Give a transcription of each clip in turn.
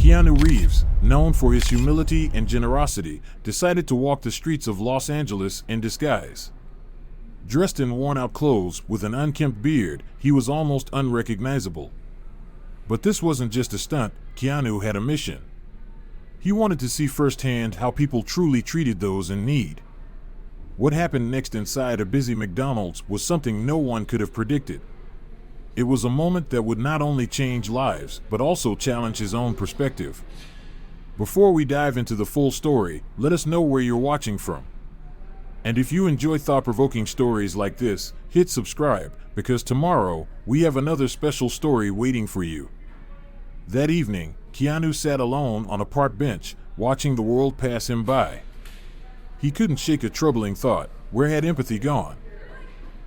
Keanu Reeves, known for his humility and generosity, decided to walk the streets of Los Angeles in disguise. Dressed in worn-out clothes with an unkempt beard, he was almost unrecognizable. But this wasn't just a stunt. Keanu had a mission. He wanted to see firsthand how people truly treated those in need. What happened next inside a busy McDonald's was something no one could have predicted. It was a moment that would not only change lives, but also challenge his own perspective. Before we dive into the full story, let us know where you're watching from. And if you enjoy thought-provoking stories like this, hit subscribe, because tomorrow, we have another special story waiting for you. That evening, Keanu sat alone on a park bench, watching the world pass him by. He couldn't shake a troubling thought. Where had empathy gone?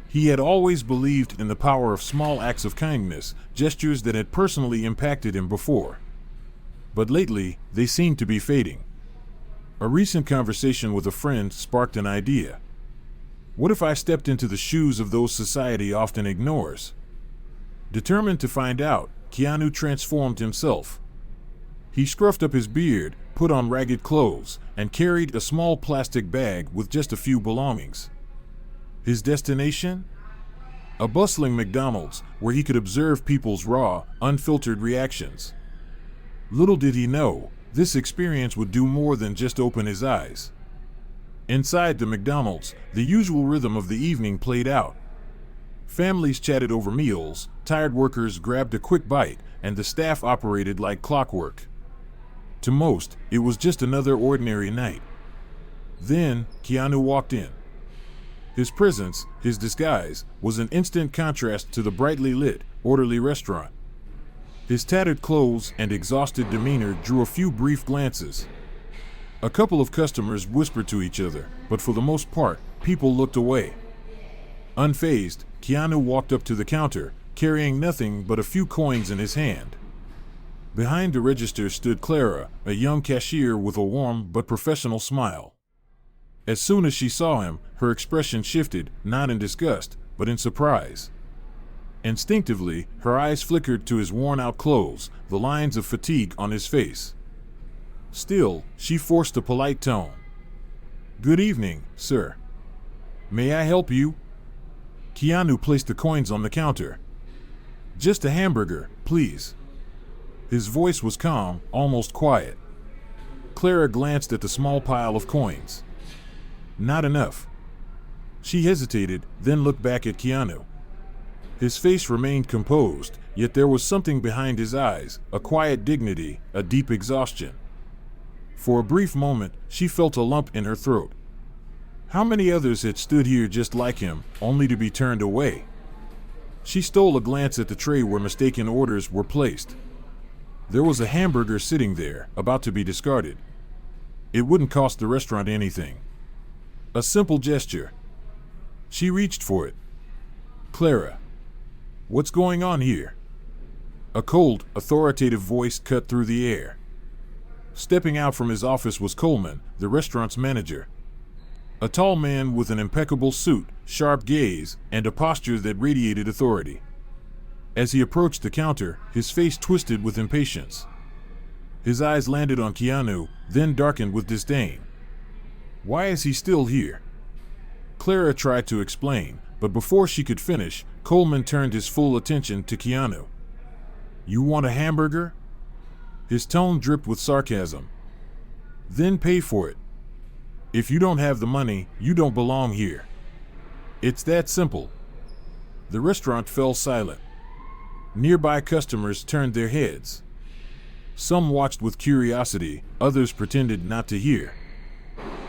He had always believed in the power of small acts of kindness, gestures that had personally impacted him before. But lately, they seemed to be fading. A recent conversation with a friend sparked an idea. What if I stepped into the shoes of those society often ignores? Determined to find out, Keanu transformed himself. He scruffed up his beard, put on ragged clothes, and carried a small plastic bag with just a few belongings. His destination? A bustling McDonald's where he could observe people's raw, unfiltered reactions. Little did he know, this experience would do more than just open his eyes. Inside the McDonald's, the usual rhythm of the evening played out. Families chatted over meals, tired workers grabbed a quick bite, and the staff operated like clockwork. To most, it was just another ordinary night. Then, Keanu walked in. His presence, his disguise, was an instant contrast to the brightly lit, orderly restaurant. His tattered clothes and exhausted demeanor drew a few brief glances. A couple of customers whispered to each other, but for the most part, people looked away. Unfazed, Keanu walked up to the counter, carrying nothing but a few coins in his hand. Behind the register stood Clara, a young cashier with a warm but professional smile. As soon as she saw him, her expression shifted, not in disgust, but in surprise. Instinctively, her eyes flickered to his worn-out clothes, the lines of fatigue on his face. Still, she forced a polite tone. "Good evening, sir. May I help you?" Keanu placed the coins on the counter. "Just a hamburger, please." His voice was calm, almost quiet. Clara glanced at the small pile of coins. Not enough. She hesitated, then looked back at Keanu. His face remained composed, yet there was something behind his eyes, a quiet dignity, a deep exhaustion. For a brief moment, she felt a lump in her throat. How many others had stood here just like him, only to be turned away? She stole a glance at the tray where mistaken orders were placed. There was a hamburger sitting there, about to be discarded. It wouldn't cost the restaurant anything. A simple gesture. She reached for it. "Clara, what's going on here?" A cold, authoritative voice cut through the air. Stepping out from his office was Coleman, the restaurant's manager. A tall man with an impeccable suit, sharp gaze, and a posture that radiated authority. As he approached the counter, his face twisted with impatience. His eyes landed on Keanu, then darkened with disdain. Why is he still here? Clara tried to explain, but before she could finish, Coleman turned his full attention to Keanu. "You want a hamburger?" His tone dripped with sarcasm. "Then pay for it. If you don't have the money, you don't belong here. It's that simple." The restaurant fell silent. Nearby customers turned their heads. Some watched with curiosity, others pretended not to hear.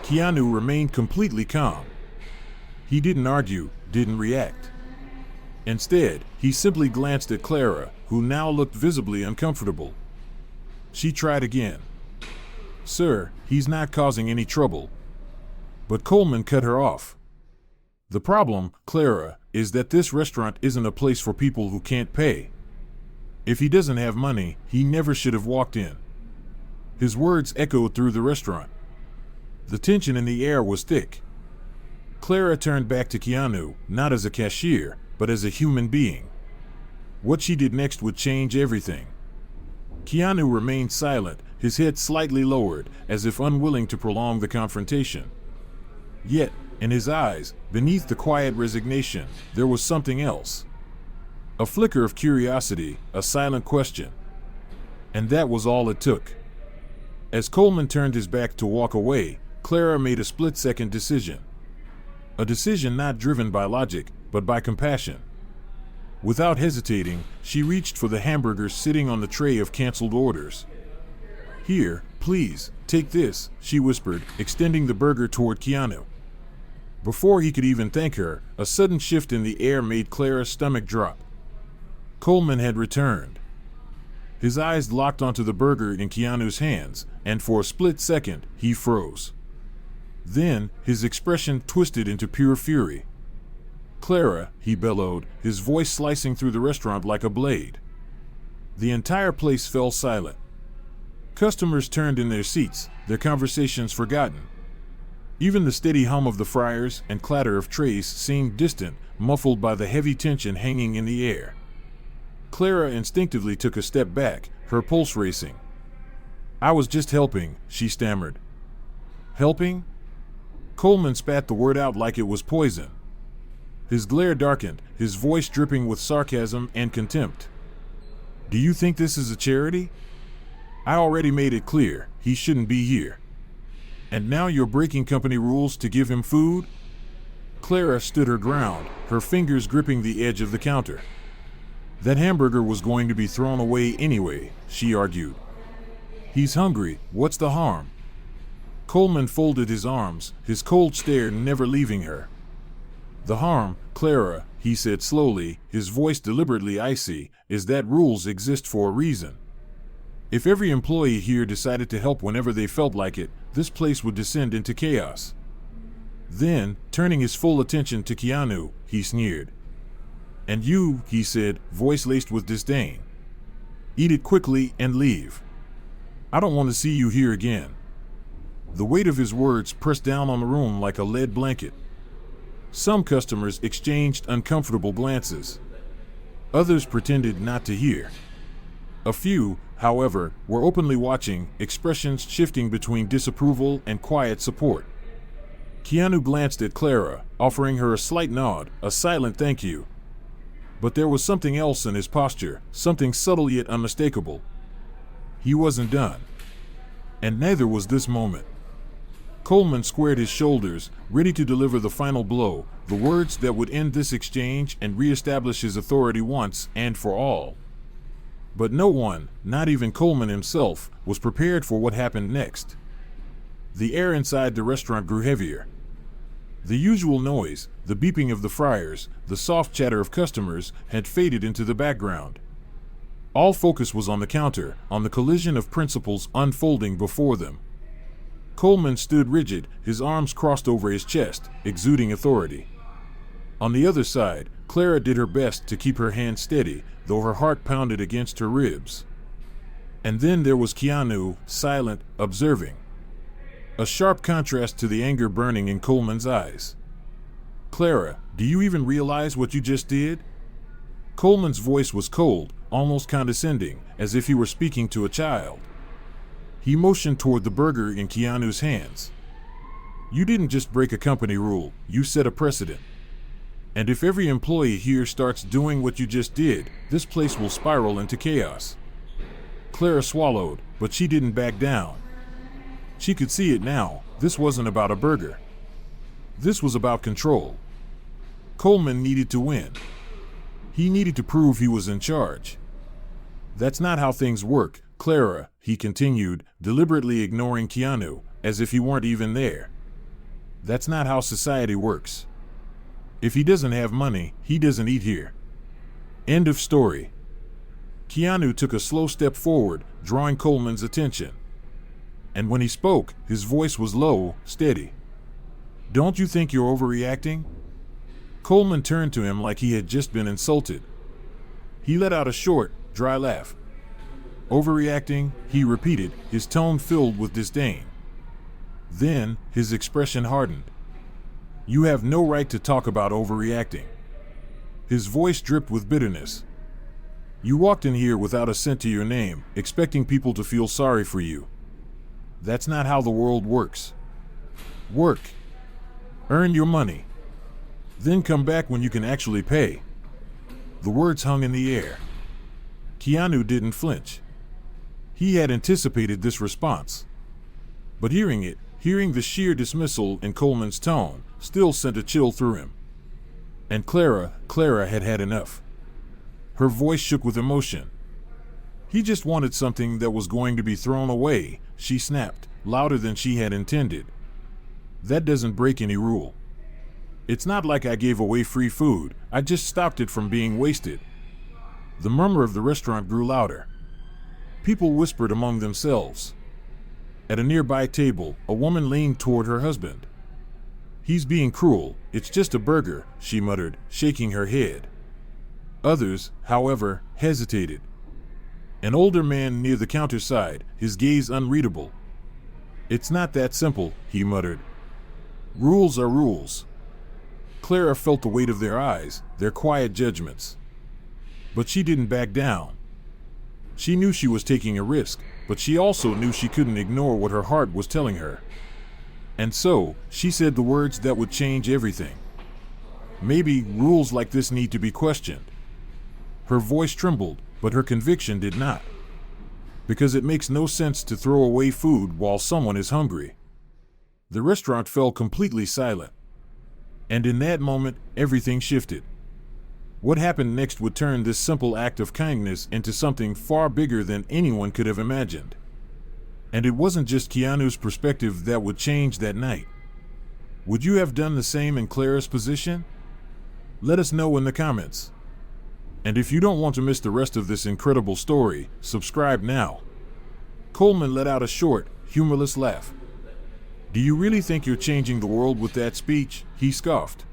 Keanu remained completely calm. He didn't argue, didn't react. Instead, he simply glanced at Clara, who now looked visibly uncomfortable. She tried again. "Sir, he's not causing any trouble." But Coleman cut her off. "The problem, Clara, is that this restaurant isn't a place for people who can't pay. If he doesn't have money, he never should have walked in." His words echoed through the restaurant. The tension in the air was thick. Clara turned back to Keanu, not as a cashier, but as a human being. What she did next would change everything. Keanu remained silent, his head slightly lowered, as if unwilling to prolong the confrontation. Yet, in his eyes, beneath the quiet resignation, there was something else. A flicker of curiosity, a silent question. And that was all it took. As Coleman turned his back to walk away, Clara made a split-second decision. A decision not driven by logic, but by compassion. Without hesitating, she reached for the hamburgers sitting on the tray of canceled orders. "Here, please, take this," she whispered, extending the burger toward Keanu. Before he could even thank her, a sudden shift in the air made Clara's stomach drop. Coleman had returned. His eyes locked onto the burger in Keanu's hands, and for a split second, he froze. Then, his expression twisted into pure fury. "Clara," he bellowed, his voice slicing through the restaurant like a blade. The entire place fell silent. Customers turned in their seats, their conversations forgotten. Even the steady hum of the fryers and clatter of trays seemed distant, muffled by the heavy tension hanging in the air. Clara instinctively took a step back, her pulse racing. "I was just helping," she stammered. "Helping?" Coleman spat the word out like it was poison. His glare darkened, his voice dripping with sarcasm and contempt. "Do you think this is a charity? I already made it clear, he shouldn't be here. And now you're breaking company rules to give him food?" Clara stood her ground, her fingers gripping the edge of the counter. "That hamburger was going to be thrown away anyway," she argued. "He's hungry, what's the harm?" Coleman folded his arms, his cold stare never leaving her. "The harm, Clara," he said slowly, his voice deliberately icy, "is that rules exist for a reason. If every employee here decided to help whenever they felt like it, this place would descend into chaos." Then, turning his full attention to Keanu, he sneered. "And you," he said, voice laced with disdain. "Eat it quickly and leave. I don't want to see you here again." The weight of his words pressed down on the room like a lead blanket. Some customers exchanged uncomfortable glances. Others pretended not to hear. A few, however, were openly watching, expressions shifting between disapproval and quiet support. Keanu glanced at Clara, offering her a slight nod, a silent thank you. But there was something else in his posture, something subtle yet unmistakable. He wasn't done. And neither was this moment. Coleman squared his shoulders, ready to deliver the final blow, the words that would end this exchange and reestablish his authority once and for all. But no one, not even Coleman himself, was prepared for what happened next. The air inside the restaurant grew heavier. The usual noise, the beeping of the fryers, the soft chatter of customers, had faded into the background. All focus was on the counter, on the collision of principles unfolding before them. Coleman stood rigid, his arms crossed over his chest, exuding authority. On the other side, Clara did her best to keep her hand steady, though her heart pounded against her ribs. And then there was Keanu, silent, observing. A sharp contrast to the anger burning in Coleman's eyes. "Clara, do you even realize what you just did?" Coleman's voice was cold, almost condescending, as if he were speaking to a child. He motioned toward the burger in Keanu's hands. "You didn't just break a company rule, you set a precedent. And if every employee here starts doing what you just did, this place will spiral into chaos." Clara swallowed, but she didn't back down. She could see it now, this wasn't about a burger. This was about control. Coleman needed to win. He needed to prove he was in charge. "That's not how things work, Clara," he continued, deliberately ignoring Keanu, as if he weren't even there. "That's not how society works. If he doesn't have money, he doesn't eat here. End of story." Keanu took a slow step forward, drawing Coleman's attention. And when he spoke, his voice was low, steady. "Don't you think you're overreacting?" Coleman turned to him like he had just been insulted. He let out a short, dry laugh. "Overreacting," he repeated, his tone filled with disdain. Then, his expression hardened. "You have no right to talk about overreacting." His voice dripped with bitterness. You walked in here without a cent to your name, expecting people to feel sorry for you. That's not how the world works. Work. Earn your money. Then come back when you can actually pay. The words hung in the air. Keanu didn't flinch. He had anticipated this response. But hearing the sheer dismissal in Coleman's tone, still sent a chill through him. And Clara had had enough. Her voice shook with emotion. He just wanted something that was going to be thrown away, she snapped, louder than she had intended. That doesn't break any rule. It's not like I gave away free food, I just stopped it from being wasted. The murmur of the restaurant grew louder. People whispered among themselves. At a nearby table, a woman leaned toward her husband. He's being cruel, it's just a burger, she muttered, shaking her head. Others, however, hesitated. An older man near the counter sighed, his gaze unreadable. It's not that simple, he muttered. Rules are rules. Clara felt the weight of their eyes, their quiet judgments. But she didn't back down. She knew she was taking a risk, but she also knew she couldn't ignore what her heart was telling her. And so, she said the words that would change everything. Maybe rules like this need to be questioned. Her voice trembled, but her conviction did not. Because it makes no sense to throw away food while someone is hungry. The restaurant fell completely silent. And in that moment, everything shifted. What happened next would turn this simple act of kindness into something far bigger than anyone could have imagined. And it wasn't just Keanu's perspective that would change that night. Would you have done the same in Clara's position? Let us know in the comments. And if you don't want to miss the rest of this incredible story, subscribe now. Coleman let out a short, humorless laugh. Do you really think you're changing the world with that speech? He scoffed.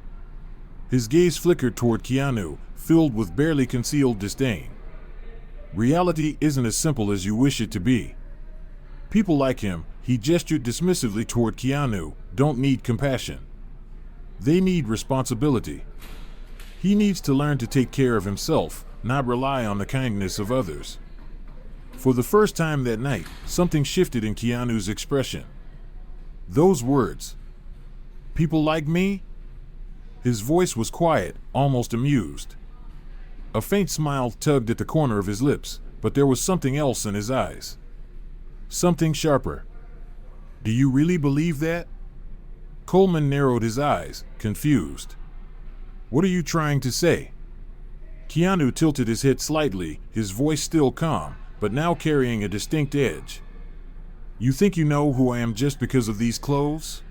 His gaze flickered toward Keanu, filled with barely concealed disdain. Reality isn't as simple as you wish it to be. People like him, he gestured dismissively toward Keanu, don't need compassion. They need responsibility. He needs to learn to take care of himself, not rely on the kindness of others. For the first time that night, something shifted in Keanu's expression. Those words. People like me? His voice was quiet, almost amused. A faint smile tugged at the corner of his lips, but there was something else in his eyes. Something sharper. Do you really believe that? Coleman narrowed his eyes, confused. What are you trying to say? Keanu tilted his head slightly, his voice still calm, but now carrying a distinct edge. You think you know who I am just because of these clothes?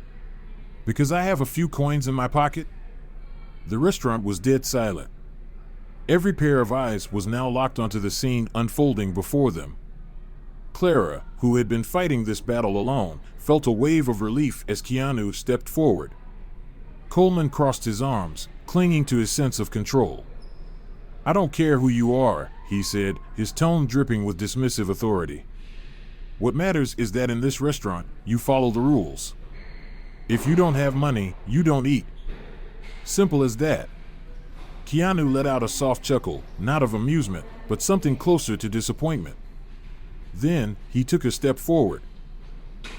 Because I have a few coins in my pocket? The restaurant was dead silent. Every pair of eyes was now locked onto the scene unfolding before them. Clara, who had been fighting this battle alone, felt a wave of relief as Keanu stepped forward. Coleman crossed his arms, clinging to his sense of control. I don't care who you are, he said, his tone dripping with dismissive authority. What matters is that in this restaurant, you follow the rules. If you don't have money, you don't eat. Simple as that. Keanu let out a soft chuckle, not of amusement, but something closer to disappointment. Then, he took a step forward.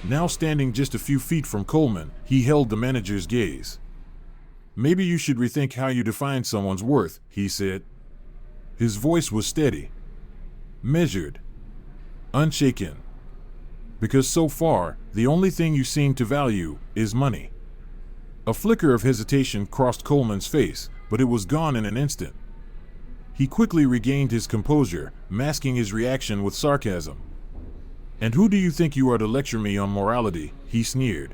Now standing just a few feet from Coleman, he held the manager's gaze. Maybe you should rethink how you define someone's worth, he said. His voice was steady, measured, unshaken. Because so far, the only thing you seem to value is money. A flicker of hesitation crossed Coleman's face, but it was gone in an instant. He quickly regained his composure, masking his reaction with sarcasm. And who do you think you are to lecture me on morality? He sneered.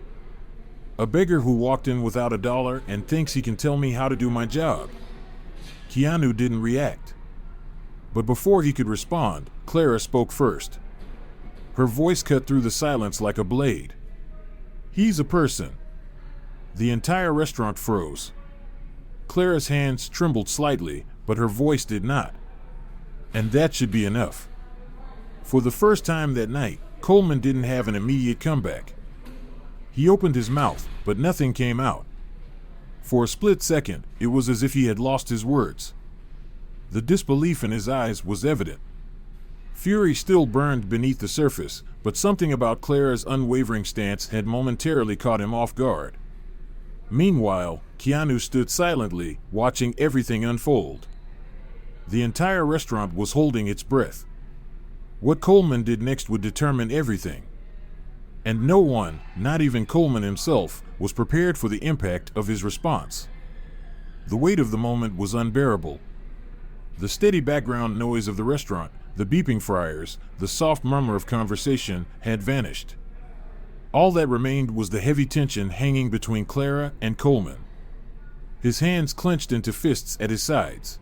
A beggar who walked in without $1 and thinks he can tell me how to do my job. Keanu didn't react. But before he could respond, Clara spoke first. Her voice cut through the silence like a blade. He's a person. The entire restaurant froze. Clara's hands trembled slightly, but her voice did not. And that should be enough. For the first time that night, Coleman didn't have an immediate comeback. He opened his mouth, but nothing came out. For a split second, it was as if he had lost his words. The disbelief in his eyes was evident. Fury still burned beneath the surface, but something about Clara's unwavering stance had momentarily caught him off guard. Meanwhile, Keanu stood silently, watching everything unfold. The entire restaurant was holding its breath. What Coleman did next would determine everything. And no one, not even Coleman himself, was prepared for the impact of his response. The weight of the moment was unbearable. The steady background noise of the restaurant, the beeping fryers, the soft murmur of conversation had vanished. All that remained was the heavy tension hanging between Clara and Coleman. His hands clenched into fists at his sides.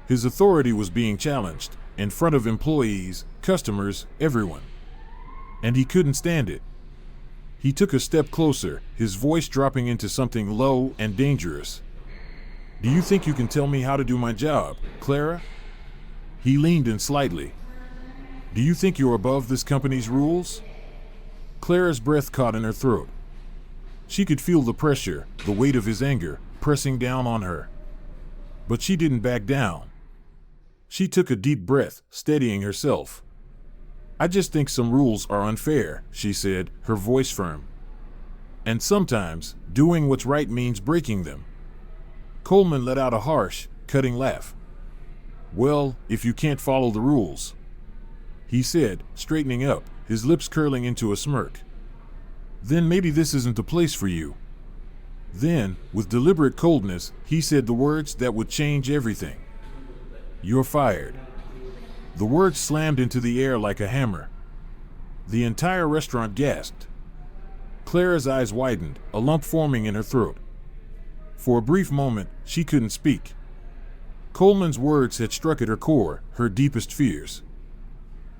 His authority was being challenged, in front of employees, customers, everyone. And he couldn't stand it. He took a step closer, his voice dropping into something low and dangerous. "Do you think you can tell me how to do my job, Clara?" He leaned in slightly. "Do you think you're above this company's rules?" Clara's breath caught in her throat. She could feel the pressure, the weight of his anger, pressing down on her. But she didn't back down. She took a deep breath, steadying herself. "I just think some rules are unfair," she said, her voice firm. "And sometimes, doing what's right means breaking them." Coleman let out a harsh, cutting laugh. "Well, if you can't follow the rules," he said, straightening up, his lips curling into a smirk, "then maybe this isn't the place for you." Then, with deliberate coldness, he said the words that would change everything. "You're fired." The words slammed into the air like a hammer. The entire restaurant gasped. Clara's eyes widened, a lump forming in her throat. For a brief moment, she couldn't speak. Coleman's words had struck at her core, her deepest fears.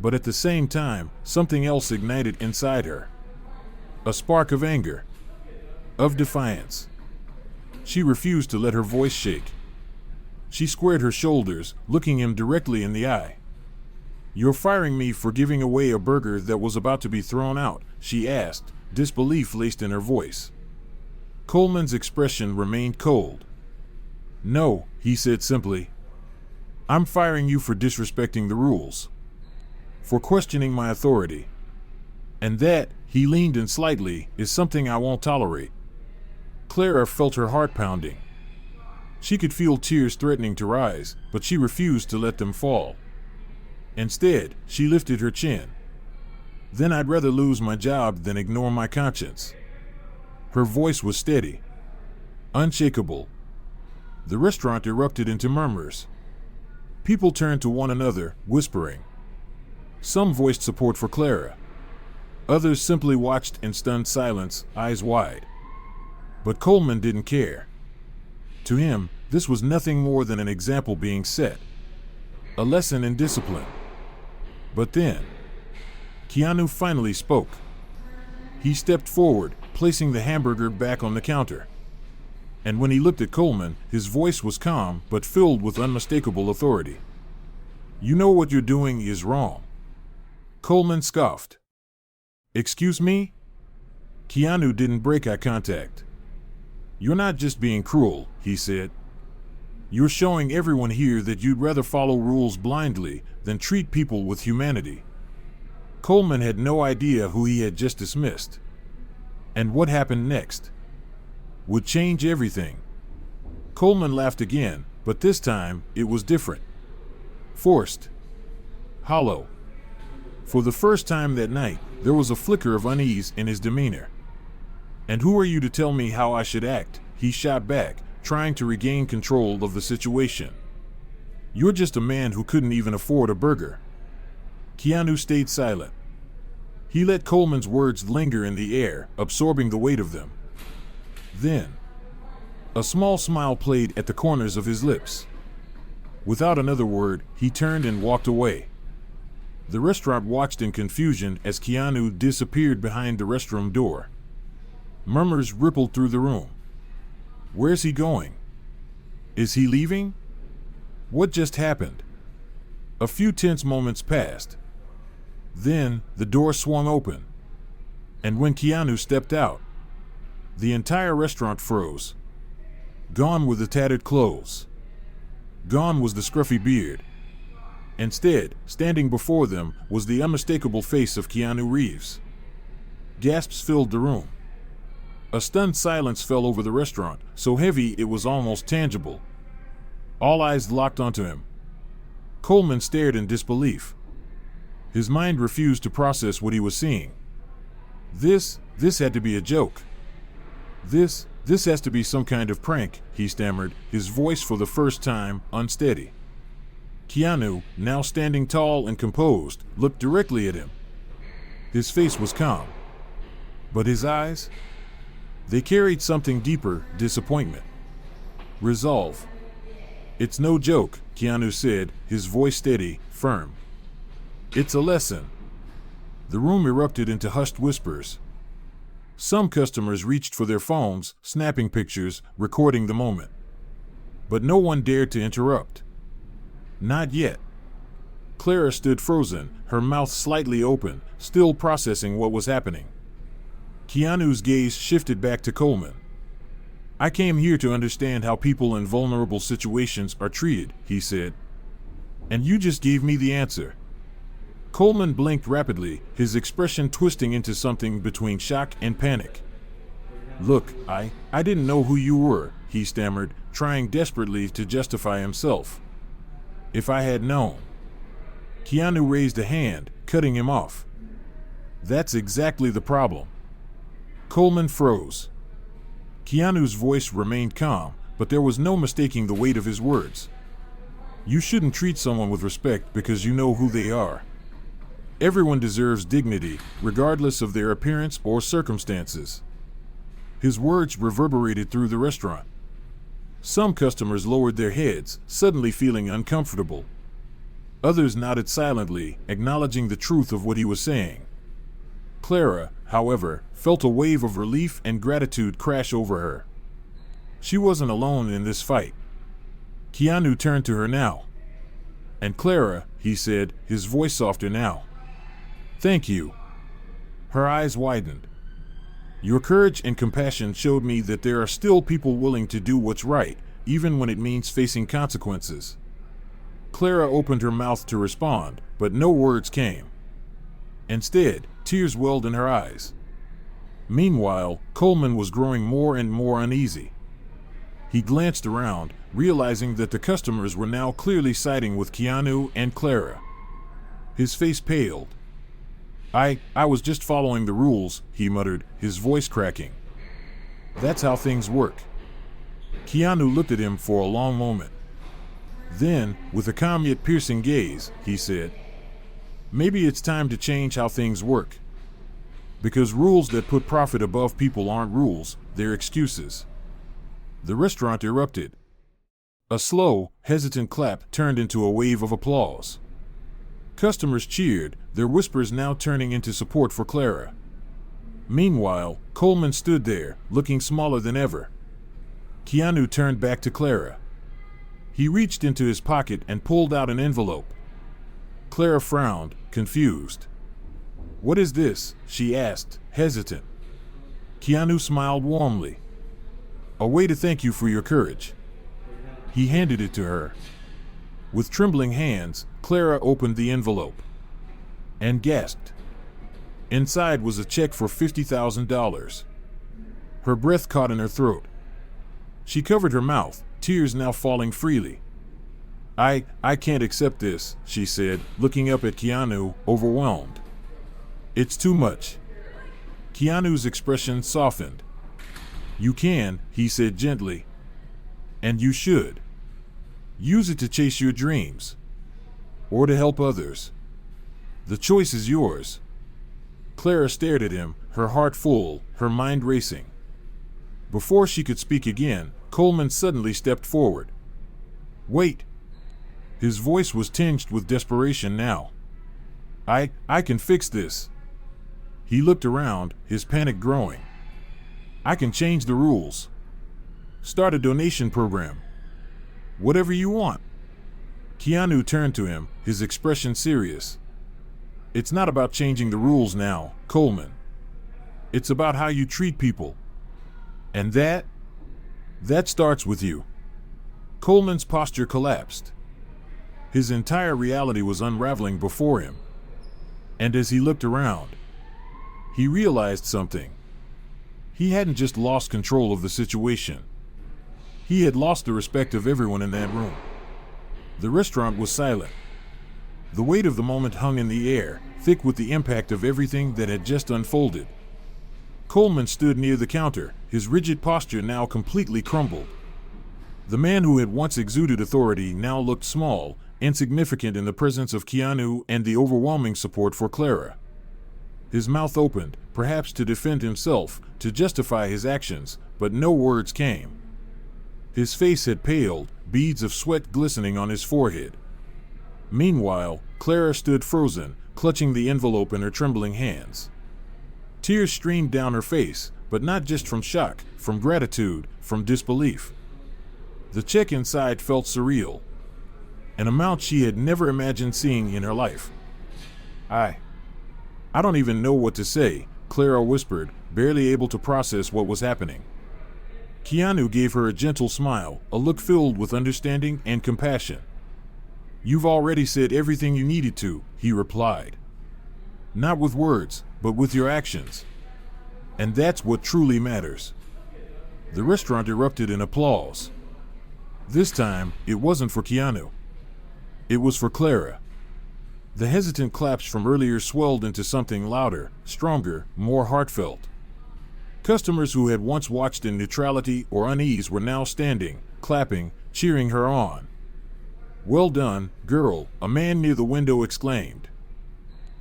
But at the same time, something else ignited inside her. A spark of anger. Of defiance. She refused to let her voice shake. She squared her shoulders, looking him directly in the eye. "You're firing me for giving away a burger that was about to be thrown out?" she asked, disbelief laced in her voice. Coleman's expression remained cold. "No," he said simply. "I'm firing you for disrespecting the rules. For questioning my authority. And that," he leaned in slightly, "is something I won't tolerate." Clara felt her heart pounding. She could feel tears threatening to rise, but she refused to let them fall. Instead, she lifted her chin. "Then I'd rather lose my job than ignore my conscience." Her voice was steady, unshakable. The restaurant erupted into murmurs. People turned to one another, whispering. Some voiced support for Clara. Others simply watched in stunned silence, eyes wide. But Coleman didn't care. To him, this was nothing more than an example being set. A lesson in discipline. But then, Keanu finally spoke. He stepped forward, placing the hamburger back on the counter. And when he looked at Coleman, his voice was calm but filled with unmistakable authority. "You know what you're doing is wrong." Coleman scoffed. "Excuse me?" Keanu didn't break eye contact. "You're not just being cruel," he said. "You're showing everyone here that you'd rather follow rules blindly than treat people with humanity." Coleman had no idea who he had just dismissed. And what happened next would change everything. Coleman laughed again, but this time it was different. Forced. Hollow. For the first time that night, there was a flicker of unease in his demeanor. "And who are you to tell me how I should act?" he shot back, trying to regain control of the situation. "You're just a man who couldn't even afford a burger." Keanu stayed silent. He let Coleman's words linger in the air, absorbing the weight of them. Then, a small smile played at the corners of his lips. Without another word, he turned and walked away. The restaurant watched in confusion as Keanu disappeared behind the restroom door. Murmurs rippled through the room. Where's he going? Is he leaving? What just happened? A few tense moments passed. Then, the door swung open. And when Keanu stepped out, the entire restaurant froze. Gone were the tattered clothes. Gone was the scruffy beard. Instead, standing before them was the unmistakable face of Keanu Reeves. Gasps filled the room. A stunned silence fell over the restaurant, so heavy it was almost tangible. All eyes locked onto him. Coleman stared in disbelief. His mind refused to process what he was seeing. This had to be a joke. This has to be some kind of prank, he stammered, his voice for the first time unsteady. Keanu, now standing tall and composed, looked directly at him. His face was calm. But his eyes? They carried something deeper, disappointment. Resolve. It's no joke, Keanu said, his voice steady, firm. It's a lesson. The room erupted into hushed whispers. Some customers reached for their phones, snapping pictures, recording the moment. But no one dared to interrupt. Not yet. Clara stood frozen, her mouth slightly open, still processing what was happening. Keanu's gaze shifted back to Coleman. I came here to understand how people in vulnerable situations are treated, he said. And you just gave me the answer. Coleman blinked rapidly, his expression twisting into something between shock and panic. Look, I didn't know who you were, he stammered, trying desperately to justify himself. If I had known. Keanu raised a hand, cutting him off. That's exactly the problem. Coleman froze. Keanu's voice remained calm, but there was no mistaking the weight of his words. You shouldn't treat someone with respect because you know who they are. Everyone deserves dignity, regardless of their appearance or circumstances. His words reverberated through the restaurant. Some customers lowered their heads, suddenly feeling uncomfortable. Others nodded silently, acknowledging the truth of what he was saying. Clara, however, felt a wave of relief and gratitude crash over her. She wasn't alone in this fight. Keanu turned to her now. And Clara, he said, his voice softer now. Thank you. Her eyes widened. Your courage and compassion showed me that there are still people willing to do what's right, even when it means facing consequences. Clara opened her mouth to respond, but no words came. Instead, tears welled in her eyes. Meanwhile, Coleman was growing more and more uneasy. He glanced around, realizing that the customers were now clearly siding with Keanu and Clara. His face paled. I was just following the rules, he muttered, his voice cracking. That's how things work. Keanu looked at him for a long moment. Then, with a calm yet piercing gaze, he said, maybe it's time to change how things work. Because rules that put profit above people aren't rules, they're excuses. The restaurant erupted. A slow, hesitant clap turned into a wave of applause. Customers cheered, their whispers now turning into support for Clara. Meanwhile, Coleman stood there, looking smaller than ever. Keanu turned back to Clara. He reached into his pocket and pulled out an envelope. Clara frowned, confused. What is this? She asked, hesitant. Keanu smiled warmly. A way to thank you for your courage. He handed it to her. With trembling hands, Clara opened the envelope and gasped. Inside was a check for $50,000. Her breath caught in her throat. She covered her mouth, tears now falling freely. I can't accept this, she said, looking up at Keanu, overwhelmed. It's too much. Keanu's expression softened. You can, he said gently. And you should. Use it to chase your dreams. Or to help others. The choice is yours. Clara stared at him, her heart full, her mind racing. Before she could speak again, Coleman suddenly stepped forward. Wait. His voice was tinged with desperation now. I can fix this. He looked around, his panic growing. I can change the rules. Start a donation program. Whatever you want. Keanu turned to him, his expression serious. It's not about changing the rules now, Coleman. It's about how you treat people. And that starts with you. Coleman's posture collapsed. His entire reality was unraveling before him. And as he looked around, he realized something. He hadn't just lost control of the situation. He had lost the respect of everyone in that room. The restaurant was silent. The weight of the moment hung in the air, thick with the impact of everything that had just unfolded. Coleman stood near the counter, his rigid posture now completely crumbled. The man who had once exuded authority now looked small, insignificant in the presence of Keanu and the overwhelming support for Clara. His mouth opened, perhaps to defend himself, to justify his actions, but no words came. His face had paled, beads of sweat glistening on his forehead. Meanwhile, Clara stood frozen, clutching the envelope in her trembling hands. Tears streamed down her face, but not just from shock, from gratitude, from disbelief. The check inside felt surreal. An amount she had never imagined seeing in her life. I don't even know what to say, Clara whispered, barely able to process what was happening. Keanu gave her a gentle smile, a look filled with understanding and compassion. You've already said everything you needed to, he replied. Not with words, but with your actions. And that's what truly matters. The restaurant erupted in applause. This time, it wasn't for Keanu. It was for Clara. The hesitant claps from earlier swelled into something louder, stronger, more heartfelt. Customers who had once watched in neutrality or unease were now standing, clapping, cheering her on. Well done, girl, a man near the window exclaimed.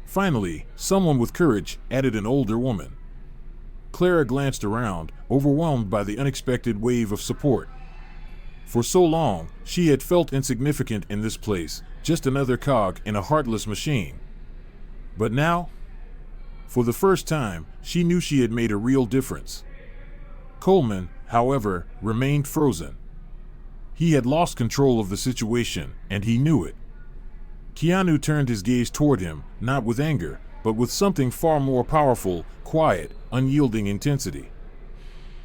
Finally, someone with courage, added an older woman. Clara glanced around, overwhelmed by the unexpected wave of support. For so long, she had felt insignificant in this place, just another cog in a heartless machine. But now, for the first time, she knew she had made a real difference. Coleman, however, remained frozen. He had lost control of the situation, and he knew it. Keanu turned his gaze toward him, not with anger, but with something far more powerful, quiet, unyielding intensity.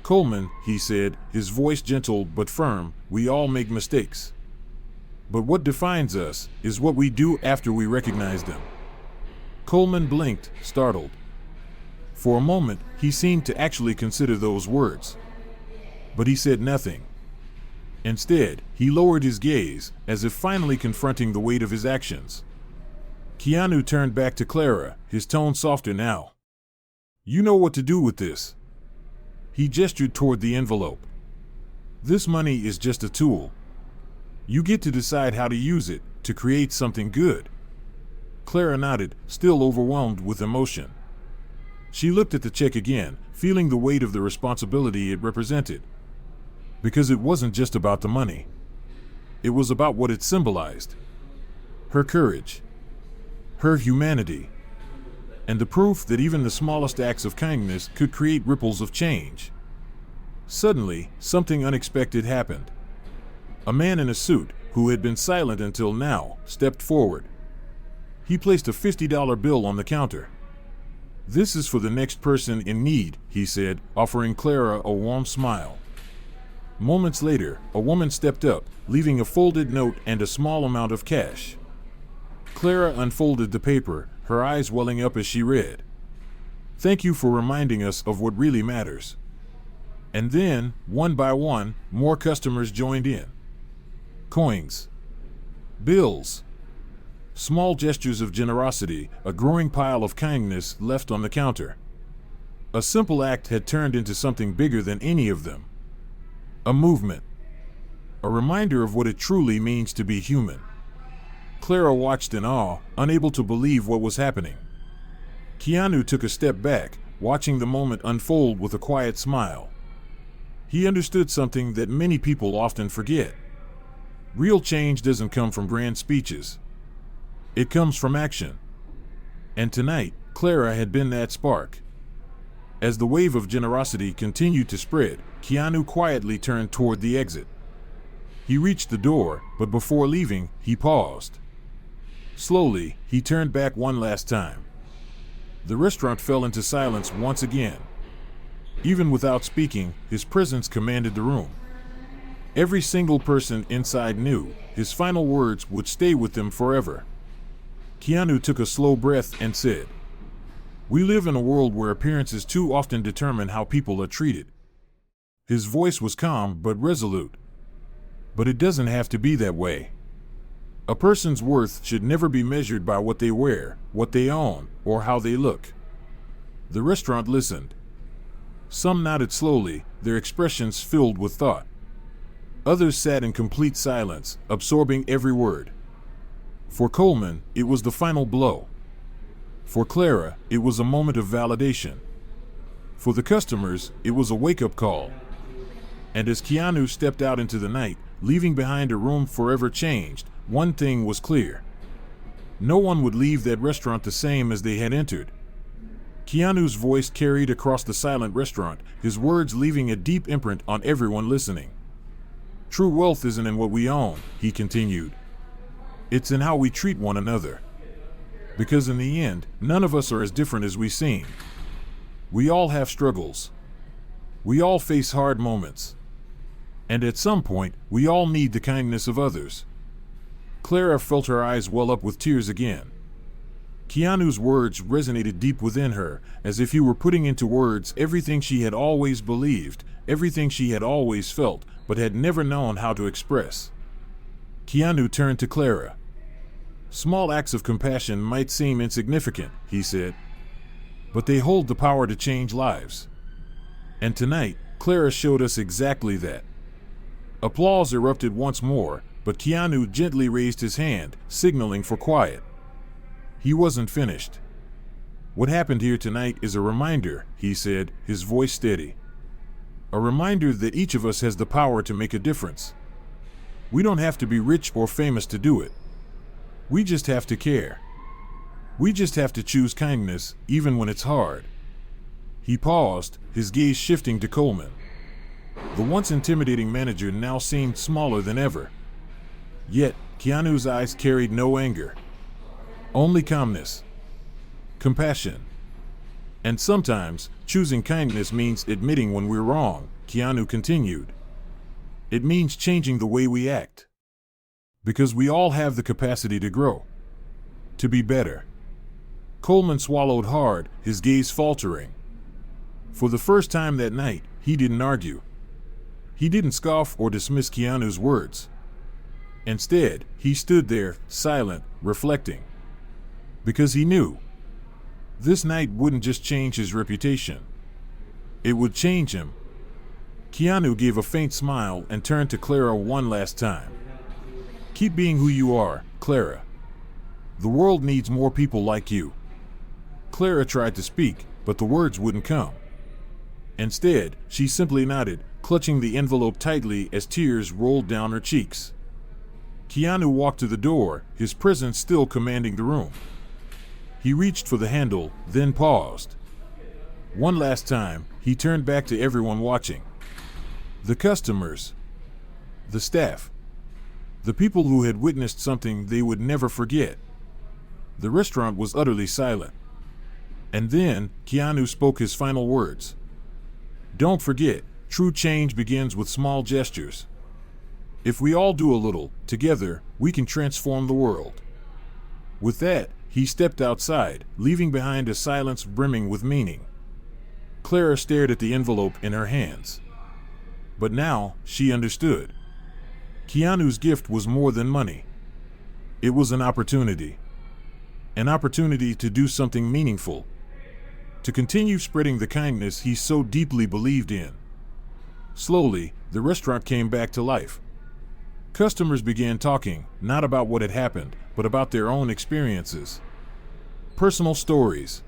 Coleman, he said, his voice gentle but firm, we all make mistakes. But what defines us is what we do after we recognize them. Coleman blinked, startled. For a moment, he seemed to actually consider those words. But he said nothing. Instead, he lowered his gaze, as if finally confronting the weight of his actions. Keanu turned back to Clara, his tone softer now. You know what to do with this. He gestured toward the envelope. This money is just a tool. You get to decide how to use it, to create something good. Clara nodded, still overwhelmed with emotion. She looked at the check again, feeling the weight of the responsibility it represented. Because it wasn't just about the money. It was about what it symbolized. Her courage. Her humanity. And the proof that even the smallest acts of kindness could create ripples of change. Suddenly, something unexpected happened. A man in a suit, who had been silent until now, stepped forward. He placed a $50 bill on the counter. This is for the next person in need, he said, offering Clara a warm smile. Moments later, a woman stepped up, leaving a folded note and a small amount of cash. Clara unfolded the paper, her eyes welling up as she read. Thank you for reminding us of what really matters. And then, one by one, more customers joined in. Coins. Bills. Small gestures of generosity, a growing pile of kindness left on the counter. A simple act had turned into something bigger than any of them. A movement. A reminder of what it truly means to be human. Clara watched in awe, unable to believe what was happening. Keanu took a step back, watching the moment unfold with a quiet smile. He understood something that many people often forget. Real change doesn't come from grand speeches. It comes from action. And tonight, Clara had been that spark. As the wave of generosity continued to spread, Keanu quietly turned toward the exit. He reached the door, but before leaving, he paused. Slowly, he turned back one last time. The restaurant fell into silence once again. Even without speaking, his presence commanded the room. Every single person inside knew his final words would stay with them forever. Keanu took a slow breath and said, "We live in a world where appearances too often determine how people are treated." His voice was calm but resolute. But it doesn't have to be that way. A person's worth should never be measured by what they wear, what they own, or how they look. The restaurant listened. Some nodded slowly, their expressions filled with thought. Others sat in complete silence, absorbing every word. For Coleman, it was the final blow. For Clara, it was a moment of validation. For the customers, it was a wake-up call. And as Keanu stepped out into the night, leaving behind a room forever changed, one thing was clear. No one would leave that restaurant the same as they had entered. Keanu's voice carried across the silent restaurant, his words leaving a deep imprint on everyone listening. "True wealth isn't in what we own," he continued. "It's in how we treat one another. Because in the end, none of us are as different as we seem. We all have struggles. We all face hard moments. And at some point, we all need the kindness of others." Clara felt her eyes well up with tears again. Keanu's words resonated deep within her, as if he were putting into words everything she had always believed, everything she had always felt, but had never known how to express. Keanu turned to Clara. "Small acts of compassion might seem insignificant," he said, "but they hold the power to change lives." And tonight, Clara showed us exactly that. Applause erupted once more, but Keanu gently raised his hand, signaling for quiet. He wasn't finished. "What happened here tonight is a reminder," he said, his voice steady. "A reminder that each of us has the power to make a difference. We don't have to be rich or famous to do it. We just have to care. We just have to choose kindness, even when it's hard." He paused, his gaze shifting to Coleman. The once intimidating manager now seemed smaller than ever. Yet, Keanu's eyes carried no anger. Only calmness. Compassion. "And sometimes, choosing kindness means admitting when we're wrong," Keanu continued. "It means changing the way we act. Because we all have the capacity to grow. To be better." Coleman swallowed hard, his gaze faltering. For the first time that night, he didn't argue. He didn't scoff or dismiss Keanu's words. Instead, he stood there, silent, reflecting. Because he knew. This night wouldn't just change his reputation. It would change him. Keanu gave a faint smile and turned to Clara one last time. "Keep being who you are, Clara. The world needs more people like you." Clara tried to speak, but the words wouldn't come. Instead, she simply nodded, clutching the envelope tightly as tears rolled down her cheeks. Keanu walked to the door, his presence still commanding the room. He reached for the handle, then paused. One last time, he turned back to everyone watching. The customers. The staff. The people who had witnessed something they would never forget. The restaurant was utterly silent. And then, Keanu spoke his final words. "Don't forget, true change begins with small gestures. If we all do a little, together, we can transform the world." With that, he stepped outside, leaving behind a silence brimming with meaning. Clara stared at the envelope in her hands. But now, she understood. Keanu's gift was more than money. It was an opportunity. An opportunity to do something meaningful. To continue spreading the kindness he so deeply believed in. Slowly, the restaurant came back to life. Customers began talking, not about what had happened, but about their own experiences. Personal stories.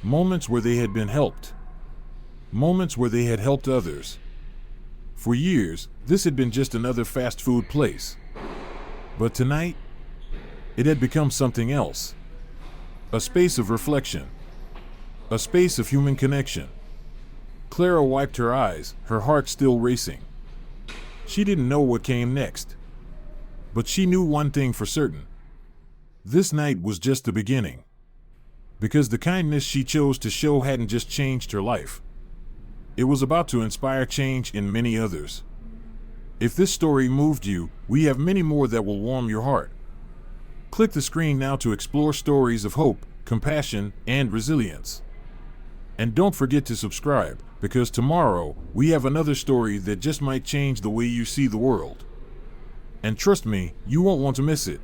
Moments where they had been helped. Moments where they had helped others. For years, this had been just another fast food place. But tonight, it had become something else. A space of reflection. A space of human connection. Clara wiped her eyes, her heart still racing. She didn't know what came next. But she knew one thing for certain. This night was just the beginning. Because the kindness she chose to show hadn't just changed her life. It was about to inspire change in many others. If this story moved you, we have many more that will warm your heart. Click the screen now to explore stories of hope, compassion, and resilience. And don't forget to subscribe, because tomorrow we have another story that just might change the way you see the world. And trust me, you won't want to miss it.